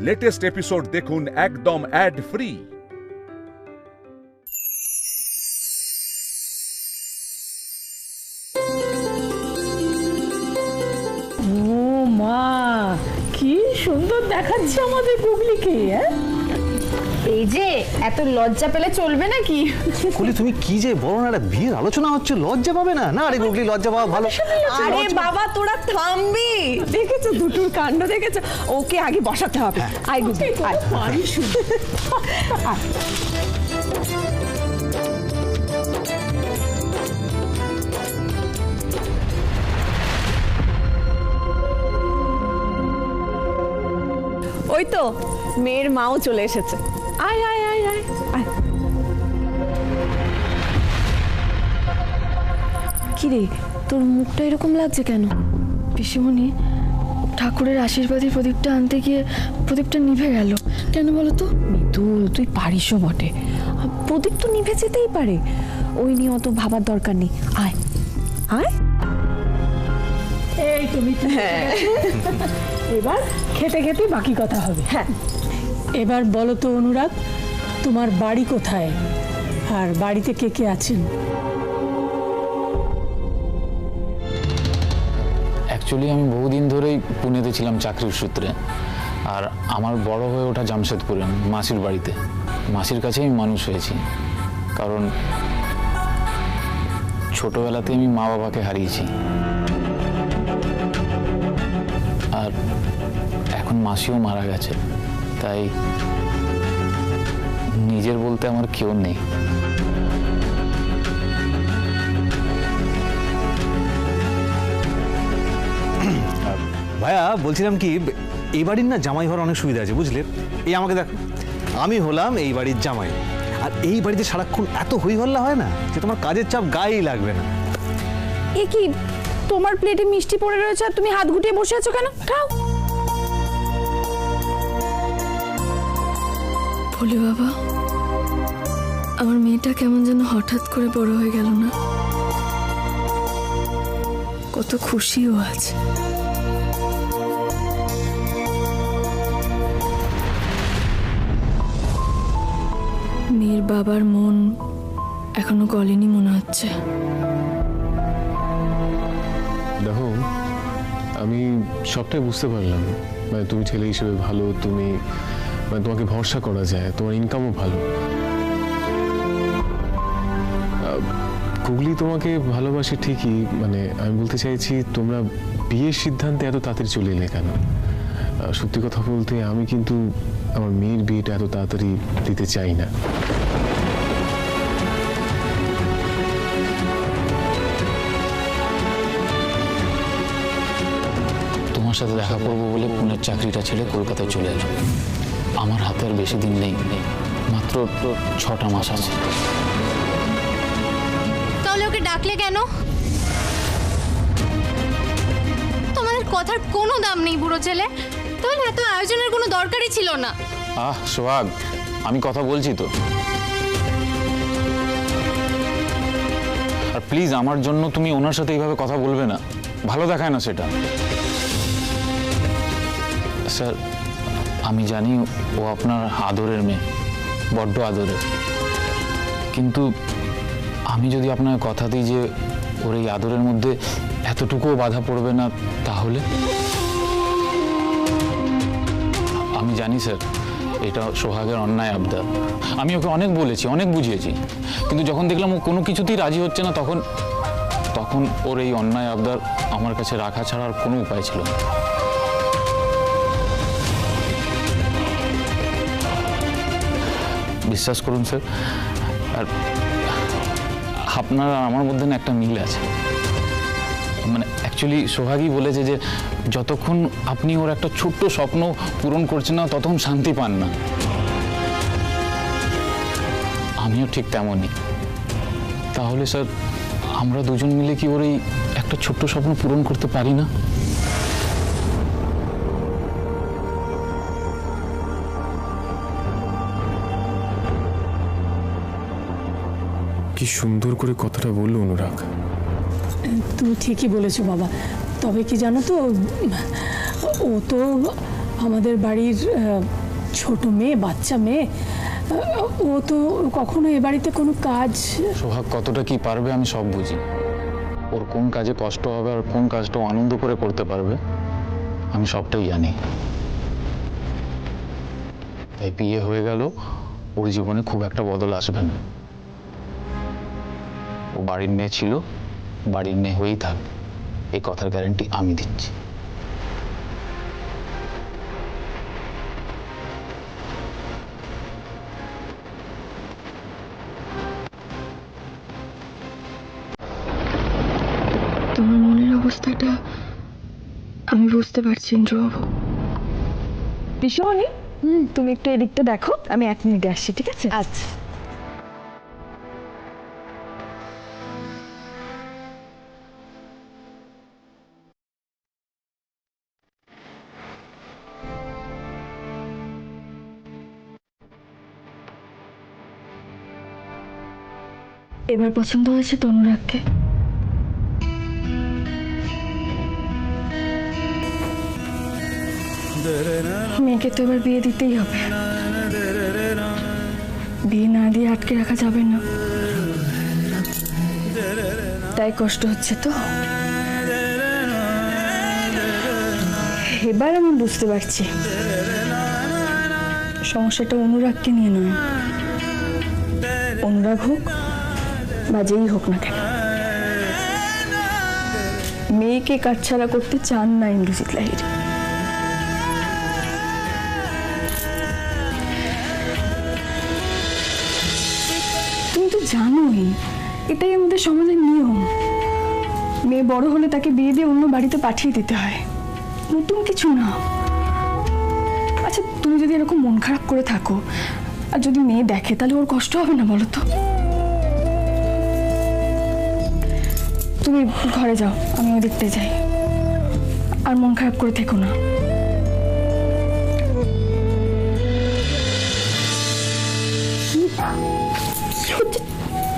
Latest episode দেখুন একদম add free. ও মা, কি সুন্দর দেখাচ্ছে আমাদের গুগলিকে। এই যে এত লজ্জা পেলে চলবে নাকি? কুলি তুমি কি যে বলো না, একটা বিয়ের আলোচনা হচ্ছে, লজ্জা পাবে না? না রে গুগলি, লজ্জা পাওয়া ভালো। আরে বাবা তোরা থামবি, দেখেছো দুটোর কাণ্ড দেখেছো? ওকে আগে বসাতে হবে। আয় গুগলি আয়। পারি শুধু। ওই তো মেয়ের মাও চলে এসেছে। আয় আয় আয় আয় আয়। কিরে, তোর মুখটা এরকম লাগছে কেন? পিসিমণি, ঠাকুরের আশীর্বাদী প্রদীপটা আনতে গিয়ে প্রদীপটা নিভে গেল কেন বলো তো? মিতুল, তুই পারিসও বটে, প্রদীপ তো নিভে যেতেই পারে, ওই নিয়ে অত ভাবার দরকার নেই। আয় আয়। এই তুমি এবার খেতে খেতে বাকি কথা হবে। হ্যাঁ, এবার বলো তো অনুরাগ, তোমার বাড়ি কোথায় আর বাড়িতে কে কে আছেন? অ্যাকচুয়ালি আমি বহুদিন ধরেই পুনেতে ছিলাম চাকরির সূত্রে, আর আমার বড় হয়ে ওঠা জামশেদপুরে মাসির বাড়িতে। মাসির কাছেই আমি মানুষ হয়েছি, কারণ ছোটবেলাতে আমি মা বাবাকে হারিয়েছি, আর এখন মাসিও মারা গেছে, তাই নিজের বলতে আমার কেউ নেই। ভাইয়া বলছিলাম কি, এই বাড়ির না জামাই হওয়ার অনেক সুবিধা আছে বুঝলে। এই আমাকে দেখো, আমি হলাম এই বাড়ির জামাই, আর এই বাড়িতে সারাক্ষণ এত হই হল্লা হয় না যে তোমার কাজের চাপ গায়েই লাগবে না। এ কি, তোমার প্লেটে মিষ্টি পড়ে রয়েছে আর তুমি হাত গুটিয়ে বসে আছো কেন? খাও। ভোলে বাবা, আমার মেয়েটা কেমন যেন হঠাৎ করে বড় হয়ে গেল না? কত খুশিও আছে। মেয়ের বাবার মন এখনো গলেনি মনে হচ্ছে। দেখো, আমি সবটাই বুঝতে পারলাম, মানে তুমি ছেলে হিসেবে ভালো, তুমি মানে তোমাকে ভরসা করা যায়, তোমার ইনকামও ভালো। গুগলি তোমাকে ভালোবাসে ঠিকই, মানে আমি বলতে চাইছি তোমরা বিয়ের সিদ্ধান্তে এত তাড়াতাড়ি চলে এলে কেন? সত্যি কথা বলতে আমি কিন্তু আমার মেয়ের বিয়েটা এত তাড়াতাড়ি দিতে চাই না। তোমার সাথে দেখা করবো বলে পুনের চাকরিটা ছেড়ে কলকাতায় চলে এলো। আমার হাতে আর বেশি দিন নেই, মাত্র 6টা মাস আছে। তাহলে ওকে ডাকলে কেন? তোমাদের কথার কোনো দাম নেই বুড়ো ছেলে, তাহলে এত আয়োজনের কোনো দরকারই ছিল না। সোহাগ, আমি কথা বলছি তো। আর প্লিজ আমার জন্য তুমি ওনার সাথে এইভাবে কথা বলবে না, ভালো দেখায় না সেটা। স্যার, আমি জানি ও আপনার আদরের মেয়ে, বড্ড আদরের, কিন্তু আমি যদি আপনাকে কথা দিই যে ওর এই আদরের মধ্যে এতটুকুও বাধা পড়বে না, তাহলে? আমি জানি স্যার, এটা সোহাগের অন্যায় আবদার। আমি ওকে অনেক বলেছি, অনেক বুঝিয়েছি, কিন্তু যখন দেখলাম ও কোনো কিছুতেই রাজি হচ্ছে না, তখন ওর এই অন্যায় আবদার আমার কাছে রাখা ছাড়া আর কোনো উপায় ছিল না। বিশ্বাস করুন স্যার, আর আপনার আর আমার মধ্যে না একটা মিল আছে। মানে অ্যাকচুয়ালি সোহাগই বলেছে যে যতক্ষণ আপনি ওর একটা ছোট্ট স্বপ্ন পূরণ করছেন না, ততক্ষণ শান্তি পান না। আমিও ঠিক তেমনই। তাহলে স্যার, আমরা দুজন মিলে কি ওর এই একটা ছোট্ট স্বপ্ন পূরণ করতে পারি না? কি সুন্দর করে কথাটা বললো অনুরাগ। তুমি ঠিকই বলেছো বাবা, তবে কি জানো তো, ও তো আমাদের বাড়ির ছোট মেয়ে, বাচ্চা মেয়ে, ও তো কখনো এ বাড়িতে কোনো কাজ। সোহাগ কতটা কি পারবে আমি সব বুঝি। ওর কোন কাজে কষ্ট হবে আর কোন কাজটা ও আনন্দ করে করতে পারবে আমি সবটাই জানি। তাই বিয়ে হয়ে গেল, ওর জীবনে খুব একটা বদল আসবে না। ও বাড়ির মেয়ে ছিল, বাড়ির মেয়ে হয়েই থাকবে, এই কথার গ্যারান্টি আমি দিচ্ছি। তোমার মনের অবস্থাটা আমি বুঝতে পারছি ইন্দ্রবাবু। পিসিমণি, তুমি একটু এদিকটা দেখো, আমি 1 মিনিটে আসছি, ঠিক আছে? আচ্ছা। এবার পছন্দ হয়েছে তনুরাগকে। মেয়েকে তো এবার বিয়ে দিতেই হবে, বিয়ে না দিয়ে আটকে রাখা যাবে না। তাই কষ্ট হচ্ছে তো। এবার আমি বুঝতে পারছি সমস্যাটা অনুরাগকে নিয়ে নয়, অনুরাগ হোক বা যেই হোক না কেন, মেয়েকে কাটছাড়া করতে চান না ইন্দ্রজিৎ লাহিড়ী। তুমি তো জানোই এটাই আমাদের সমাজের নিয়ম। মেয়ে বড় হলে তাকে বিয়ে দিয়ে অন্য বাড়িতে পাঠিয়ে দিতে হয়, নতুন কিছু না। আচ্ছা, তুমি যদি এরকম মন খারাপ করে থাকো আর যদি মেয়ে দেখে, তাহলে ওর কষ্ট হবে না বলো তো? তুমি ঘরে যাও, আমি ওই দেখতে যাই, আর মন খারাপ করে থেকো না।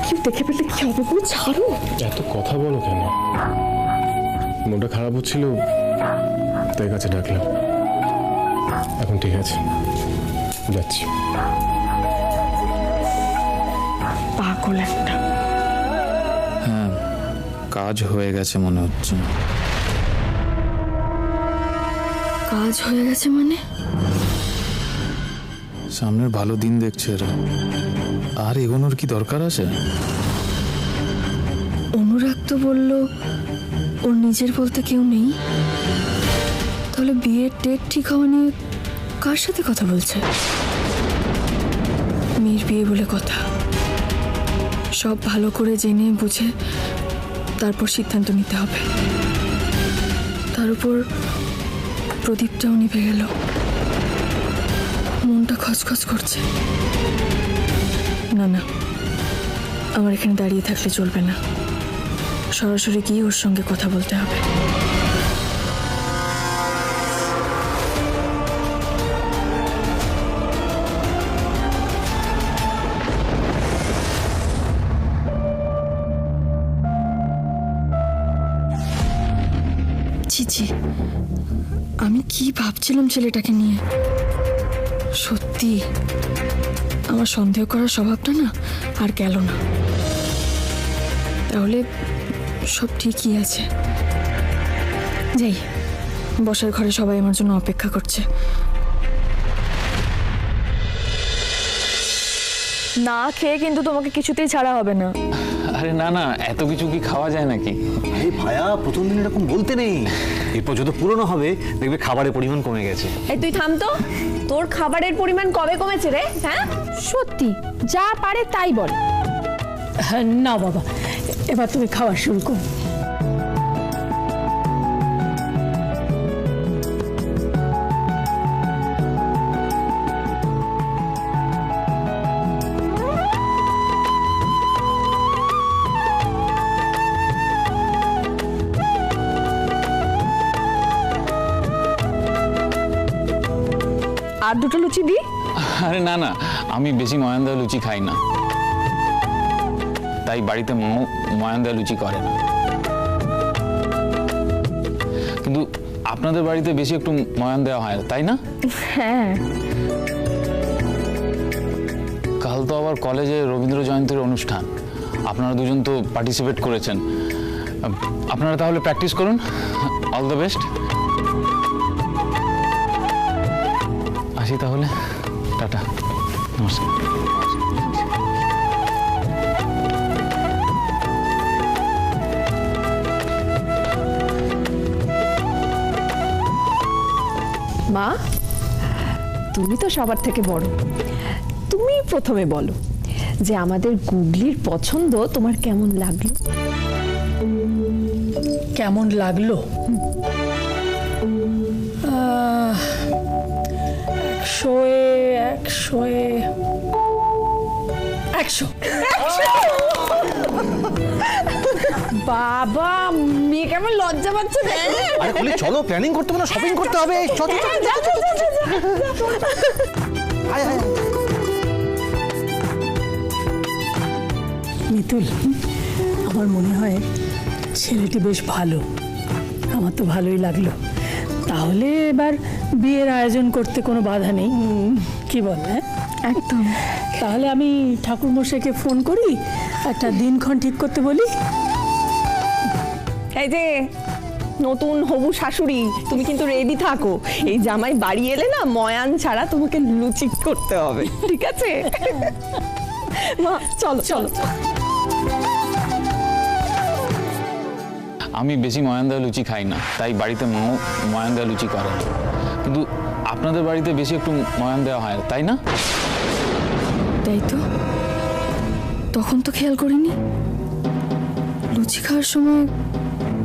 কেউ দেখে ফেললে কি হবে? তুমি ছাড়ো। এত কথা বলো কেন? মনটা খারাপ হচ্ছিল তাই কাছে ডাকলাম। এখন ঠিক আছে, যাচ্ছি। পাগল একটা। হ্যাঁ, কাজ হয়ে গেছে মনে হচ্ছে। কাজ হয়ে গেছে মানে? সামনের ভালো দিন দেখছে এরা, আর এগোনোর কি দরকার আছে? অনুরাগ তো বলল ওর নিজের বলতে কেউ নেই, তাহলে বিয়ের ডেট ঠিক হওয়া নিয়ে কার সাথে কথা বলছে? মেয়ের বিয়ে বলে কথা, সব ভালো করে জেনে বুঝে তারপর সিদ্ধান্ত নিতে হবে। তার উপর প্রদীপটাও নিভে গেল, মনটা খচখচ করছে। না না, আমার এখানে দাঁড়িয়ে থাকলে চলবে না, সরাসরি গিয়ে ওর সঙ্গে কথা বলতে হবে। ছি, আমি কি ভাবছিলাম ছেলেটাকে নিয়ে। সত্যি আমার সন্দেহ করার স্বভাবটা না আর গেল না। তাহলে সব ঠিকই আছে। যাই, বসার ঘরে সবাই আমার জন্য অপেক্ষা করছে। না খেয়ে কিন্তু তোমাকে কিছুতেই ছাড়া হবে না। আরে না না, এত কিছু কি খাওয়া যায় নাকি? এই ভায়া, প্রথম দিন এরকম বলতে নেই। এরপর যত পুরনো হবে দেখবে খাবারের পরিমাণ কমে গেছে। এই তুই থাম তো, তোর খাবারের পরিমাণ কবে কমেছে রে? হ্যাঁ, সত্যি যা পারে তাই বল। না বাবা, এবার তুমি খাওয়া শুরু করো। আর দুটো লুচি দি। আরে না না, আমি বেশি ময়ানদা লুচি খাই না, তাই বাড়িতে ময়ানদা লুচি করে না। কিন্তু আপনাদের বাড়িতে বেশি একটু ময়ান দেওয়া হয়, তাই না? হ্যাঁ, কাল তো আবার কলেজে রবীন্দ্র জয়ন্তীর অনুষ্ঠান, আপনারা দুজন তো পার্টিসিপেট করেছেন। আপনারা তাহলে প্র্যাকটিস করুন। All the best. আসি তাহলে, টাটা, নমস্কার। মা, তুমি তো সবার থেকে বড়, তুমি প্রথমে বলো যে আমাদের গুগলির পছন্দ তোমার কেমন লাগলো। কেমন লাগলো? 100 বাবা, মেয়ে কেমন লজ্জা পাচ্ছে। আরে বলি চলো, প্ল্যানিং করতে হবে না, শপিং করতে হবে। চল চল চল। আয় আয়। মিতুল, আমার মনে হয় ছেলেটি বেশ ভালো, আমার তো ভালোই লাগলো। তাহলে এবার বিয়ের আয়োজন করতে কোনো বাধা নেই, কি বল? হ্যাঁ, একদম। তাহলে আমি ঠাকুরমশাইকে ফোন করি, একটা দিনক্ষণ ঠিক করতে বলি। এই যে নতুন হবু শাশুড়ি, তুমি কিন্তু রেডি থাকো, এই জামাই বাড়ি এলে না ময়ান ছাড়া তোমাকে লুচি করতে হবে, ঠিক আছে? মা চলো চলো। আমি বেশি ময়ান দেওয়া লুচি খাই না, তাই বাড়িতে মাও ময়ান দেওয়া লুচি করে না। কিন্তু আপনাদের বাড়িতে বেশি একটু ময়ান দেওয়া হয়, তাই না? তাই তো, তখন তো খেয়াল করিনি। লুচি খাওয়ার সময়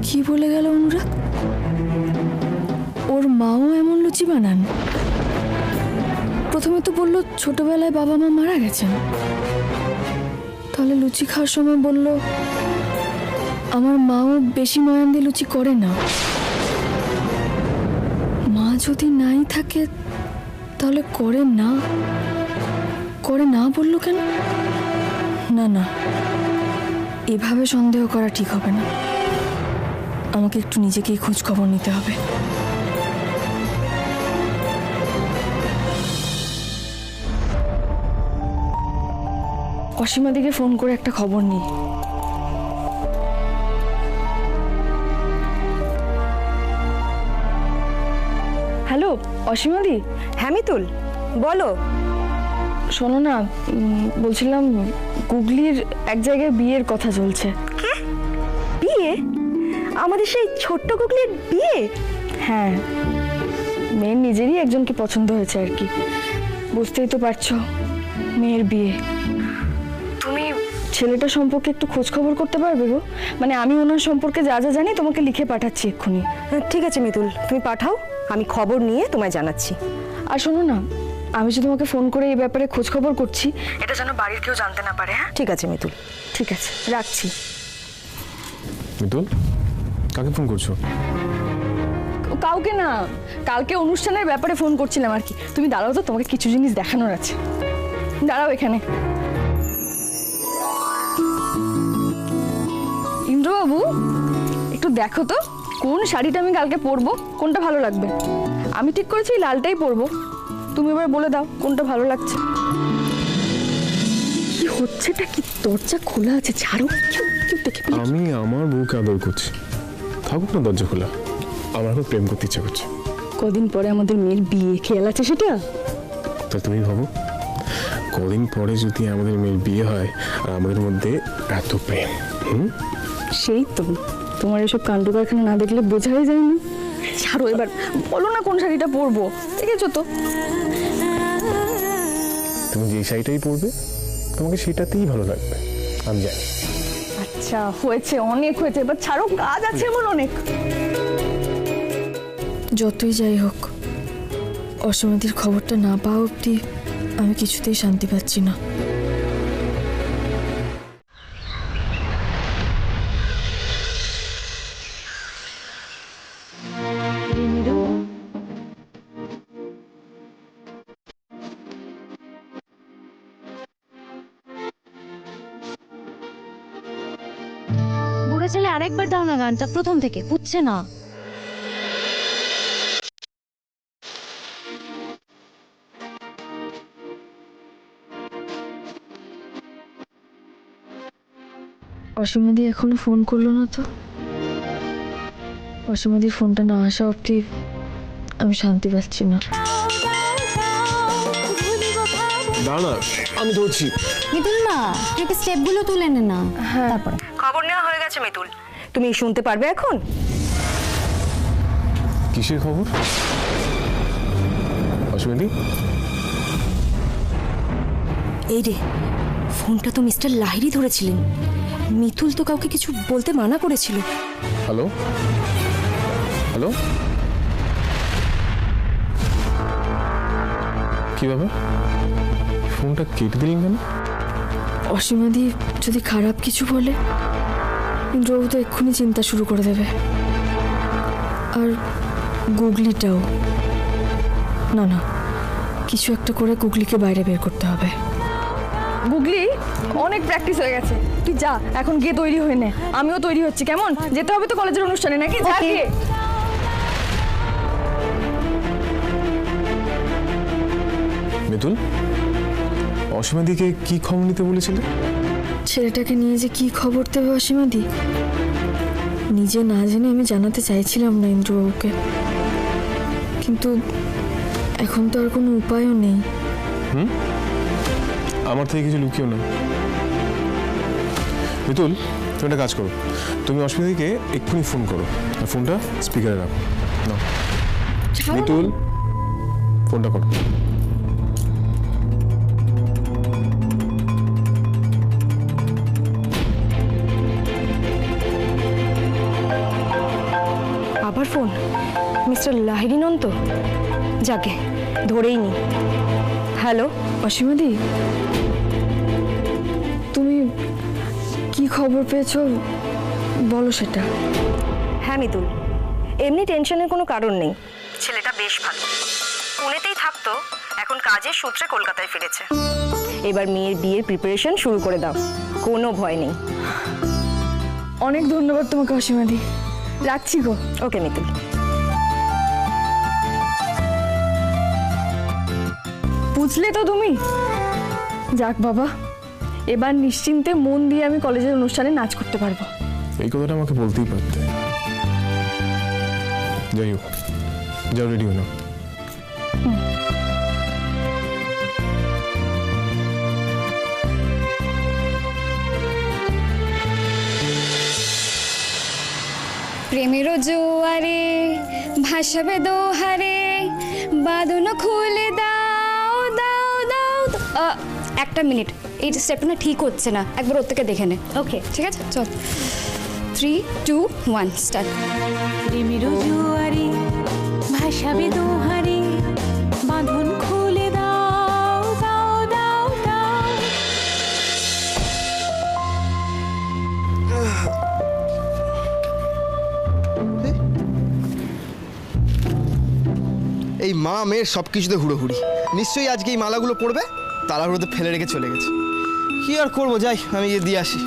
কি বলে গেল অনুরাগ? ওর মাও এমন লুচি বানান? প্রথমে তো বললো ছোটবেলায় বাবা মা মারা গেছেন, তাহলে লুচি খাওয়ার সময় বলল আমার মাও বেশি ময়ান দিয়ে লুচি করে না। মা যদি নাই থাকে তাহলে করে না বললো কেন? না না, এভাবে সন্দেহ করা ঠিক হবে না, আমাকে একটু নিজেকেই খোঁজ খবর নিতে হবে। অসীমা দিকে ফোন করে একটা খবর নিই। হ্যালো অসীমাদি। হ্যাঁ মিতুল, বলো। শোনো না, বলছিলাম গুগলির এক জায়গায় বিয়ের কথা চলছে। বিয়ে? আমাদের সেই ছোট্ট গুগলির বিয়ে? হ্যাঁ, মেয়ের নিজেরই একজনকে পছন্দ হয়েছে আর কি, বুঝতেই তো পারছো, মেয়ের বিয়ে। তুমি ছেলেটা সম্পর্কে একটু খোঁজ খবর করতে পারবে গো? মানে আমি ওনার সম্পর্কে যা যা জানি তোমাকে লিখে পাঠাচ্ছি এক্ষুনি। ঠিক আছে মিতুল, তুমি পাঠাও, আমি খবর নিয়ে তোমায় জানাচ্ছি। আর শোনো না, আমি যে তোমাকে ফোন করে এই ব্যাপারে খোঁজ খবর করছি, এটা যেন বাড়ির কেউ জানতে না পারে। হ্যাঁ ঠিক আছে মিতুল। ঠিক আছে, রাখছি। মিতুল, কাকে ফোন করছো? কাউকে না, কালকে অনুষ্ঠানের ব্যাপারে ফোন করছিলাম আর কি। তুমি দাঁড়াও তো, তোমাকে কিছু জিনিস দেখানোর আছে। দাঁড়াও এখানে। ইন্দ্রবাবু, একটু দেখো তো কোন শাড়িটা আমি কালকে পরবো, কোনটা ভালো লাগবে। আমি ঠিক করেছি লালটাই পরবো, তুমি এবার বলে দাও কোনটা ভালো লাগছে। কি হচ্ছেটা কি? দরজা খোলা আছে, ছাড়ো, কেউ দেখে ফেলে। আমি আমার বউকে আদর করছি, থাকুক না দরজা খোলা, আমার এখন প্রেম করতে ইচ্ছা করছে। কদিন পরে আমাদের মেয়ের বিয়ে, খেয়াল আছে সেটা? তা তুমি ভাবো, কদিন পরে যদি আমাদের মেয়ের বিয়ে হয় আর আমাদের মধ্যে এত প্রেম। সেই তো, তোমার এসব কাণ্ড কারখানা না দেখলে বোঝাই যায় না। ছাড়ো এবার, বলো না কোন শাড়িটা পরবো, দেখেছো তো। তুমি যে শাড়িটাই পরবে তোমাকে সেটাতেই ভালো লাগবে, আমি জানি। আচ্ছা হয়েছে, অনেক হয়েছে, এবার ছাড়ো, কাজ আছে এমন অনেক। যতই যাই হোক, অসীমাদির খবরটা না পাওয়া অবধি আমি কিছুতেই শান্তি পাচ্ছি না। বুড়ো ছেলে, আরেকবার দাও না গানটা প্রথম থেকে, বুঝছে না। অসীমাদি এখনো ফোন করলো না তো। অসীমাদির ফোনটা না আসা অবধি আমি শান্তি পাচ্ছি না। দাঁড়া, আমি ধরছি। মিতুল না, একটু স্টেপগুলো তুলে নে না। তারপরে খবর নেওয়া হয়ে গেছে মিতুল, তুমি শুনতে পারবে এখন? কিসের খবর অসীমাদি? এই রে, ফোনটা তো মিস্টার লাহিড়ী ধরেছিলেন। মিতুল তো কাউকে কিছু বলতে মানা করেছিল। হ্যালো হ্যালো, কি ব্যাপার, ফোনটা কেটে দিলেন কেন? অসীমাদি যদি খারাপ কিছু বলে ইন্দ্রবাবু তো এক্ষুনি চিন্তা শুরু করে দেবে। আর গুগলিটাও। না না, কিছু একটা করে গুগলিকে বাইরে বের করতে হবে। গুগলি, অনেক প্র্যাকটিস হয়ে গেছে, তুই যা এখন গিয়ে তৈরি হয়ে নে। আমিও তৈরি হচ্ছি, কেমন? যেতে হবে তো কলেজের অনুষ্ঠানে নাকি? যা গিয়ে। মিতুল, অসীমাদিকে কি খবর নিতে বলেছিলে? ছেলেটাকে নিয়ে যে কি খবর দেবে অসীমাদি, নিজে না জেনে আমি জানাতে চাইছিলাম না ইন্দ্রবাবুকে, কিন্তু এখন তো আর কোনো উপায়ও নেই। আমার থেকে কিছু লুকিও না। মিতুল, তুমি একটা কাজ করো, তুমি অসীমাদিকে এক্ষুনি ফোন করো আর ফোনটা স্পিকারে রাখো। নাও মিতুল, ফোনটা করো। আবার ফোন? মিস্টার লাহিড়ী নন তো? যাকে ধরেই নি। হ্যালো অসীমাদি, তুমি কি খবর পেয়েছো বলো সেটা। হ্যাঁ মিতুল, এমনি টেনশনের কোনো কারণ নেই। ছেলেটা বেশ ভালো, পুনেতেই থাকতো, এখন কাজের সূত্রে কলকাতায় ফিরেছে। এবার মেয়ের বিয়ের প্রিপারেশন শুরু করে দাও, কোনো ভয় নেই। অনেক ধন্যবাদ তোমাকে অসীমাদি, রাখছি গো। ওকে মিতুল। বুঝলে তো তুমি? যাক বাবা, এবার নিশ্চিন্তে মন দিয়ে আমি কলেজের অনুষ্ঠানে নাচ করতে পারবো। এই কথাটা আমাকে বলতেই পারতে। যাই হোক, যাও রেডি হলো। প্রেমেরও জোয়ারে ভাসাবে দোহারে, বাঁধন খুলে দাও দাও দাও। একটা মিনিট, এই স্টেপটা না ঠিক হচ্ছে না, একবার ওর থেকে দেখে নে। ওকে ঠিক আছে, চল 3, 2, 1 স্টার্ট। প্রেমেরও জোয়ারে ভাসাবে দোহারে, বাঁধন খুলে দাও দাও দাও দাও। এই মা মেয়ের সব কিছুতে হুড়োহুড়ি। নিশ্চয়ই আজকে এই মালাগুলো পড়বে, তাড়াহুড়োতে ফেলে রেখে চলে গেছে। কি আর করবো, যাই আমি গিয়ে দিয়ে আসি।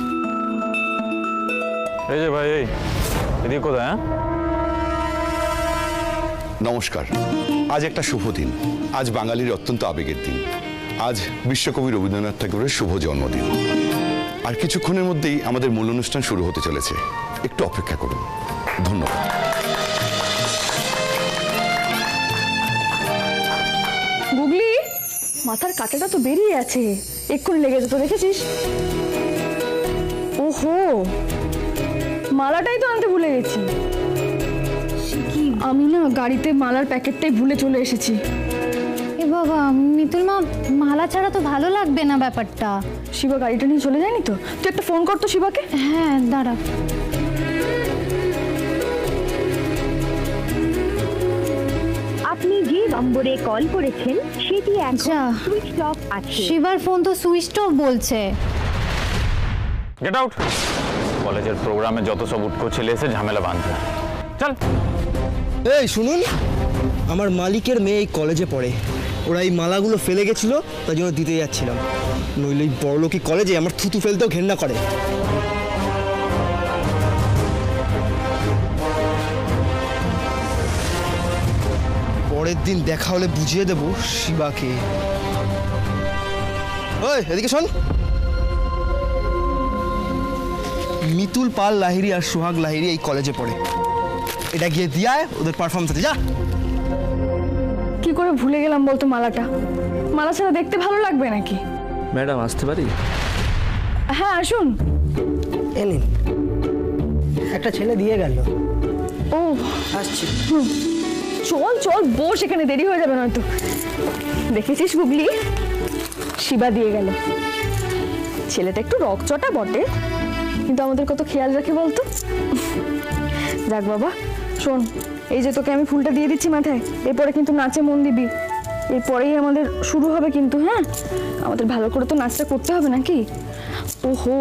এই যে ভাই, এই এদিকে কোথায়? নমস্কার। আজ একটা শুভ দিন, আজ বাঙালির অত্যন্ত আবেগের দিন। আজ বিশ্বকবি রবীন্দ্রনাথ ঠাকুরের শুভ জন্মদিন। আর কিছুক্ষণের মধ্যেই আমাদের মূল অনুষ্ঠান শুরু হতে চলেছে, একটু অপেক্ষা করুন। ধন্যবাদ। গুগলি, মাথার কাঁটাটা তো বেরিয়ে আছে, এক্ষুনি লেগে যেত, দেখেছিস? ওহো, মালাটাই তো আনতে ভুলে গেছি। আমি না গাড়িতে মালার প্যাকেটটাই ভুলে চলে এসেছি। এ বাবা, মিতুল মা, মালা ছাড়া তো ভালো লাগবে না ব্যাপারটা। শিবা গাড়িটা নিয়ে চলে যায়নি তো? তুই একটা ফোন কর তো শিবাকে। হ্যাঁ দাঁড়া। আপনি যে নম্বরে কল করেছেন সেটি এখন সুইচ অফ আছে। শিবার ফোন তো সুইচ অফ বলছে। Get out. কলেজের প্রোগ্রামে যত সব উটকো ছেলে এসে ঝামেলা বাঁধবে। চল। এই শুনুন, আমার মালিকের মেয়ে এই কলেজে পড়ে, ওরা এই মালাগুলো ফেলে গেছিল, তাই জন্য দিতে যাচ্ছিলাম। নইলে এই বড়লোকি কলেজে আমার থুতু ফেলতেও ঘেন্না করে। পরের দিন দেখা হলে বুঝিয়ে দেবো শিবাকে। ওই এদিকে শোন, মিতুল পাল লাহিড়ী আর সোহাগ লাহিড়ী এই কলেজে পড়ে। এটা গিয়ে দিয়ায় ওদের পারফরমেন্স আছে, যা। কি করে ভুলে গেলাম বলতো মালাটা? মালা ছাড়া দেখতে ভালো লাগবে নাকি? ম্যাডাম আসতে পারি? হ্যাঁ আসুন। এ নিন, একটা ছেলে দিয়ে গেল। ও আসছি। চল চল বস, এখানে দেরি হয়ে যাবে নয়তো। দেখেছিস গুগলি, শিবা দিয়ে গেল। ছেলেটা একটু রকচটা বটে, কিন্তু আমাদের কত খেয়াল রাখে বলতো। যাক বাবা, শোন, এই যে তোকে আমি ফুলটা দিয়ে দিচ্ছি মাথায়, এরপরে কিন্তু নাচে মন দিবি। এরপরেই আমাদের শুরু হবে কিন্তু, হ্যাঁ? আমাদের ভালো করে তো নাচটা করতে হবে নাকি? ওহো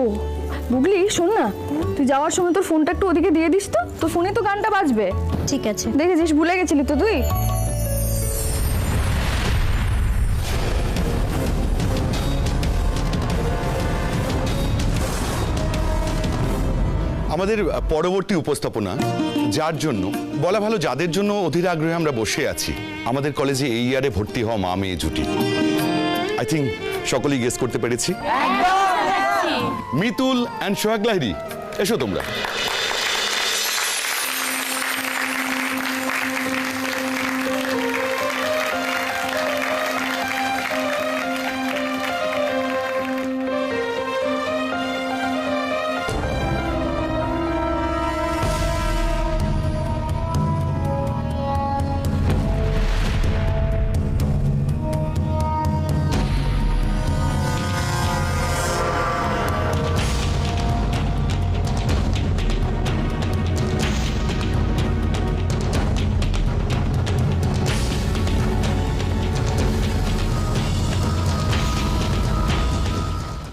গুগলি, শোন না, তুই যাওয়ার সময় তোর ফোনটা একটু ওদিকে দিয়ে দিস তো, তোর ফোনে তো গানটা বাজবে। ঠিক আছে। দেখেছিস, ভুলে গেছিলি তো তুই। আমাদের পরবর্তী উপস্থাপনা, যার জন্য বলা ভালো যাদের জন্য অধীর আগ্রহে আমরা বসে আছি, আমাদের কলেজে এই ইয়ারে ভর্তি হওয়া মা মেয়ে জুটি। আই থিঙ্ক সকলেই গেস করতে পেরেছি। মিতুল অ্যান্ড সোহাগ লাহিড়ী, এসো তোমরা।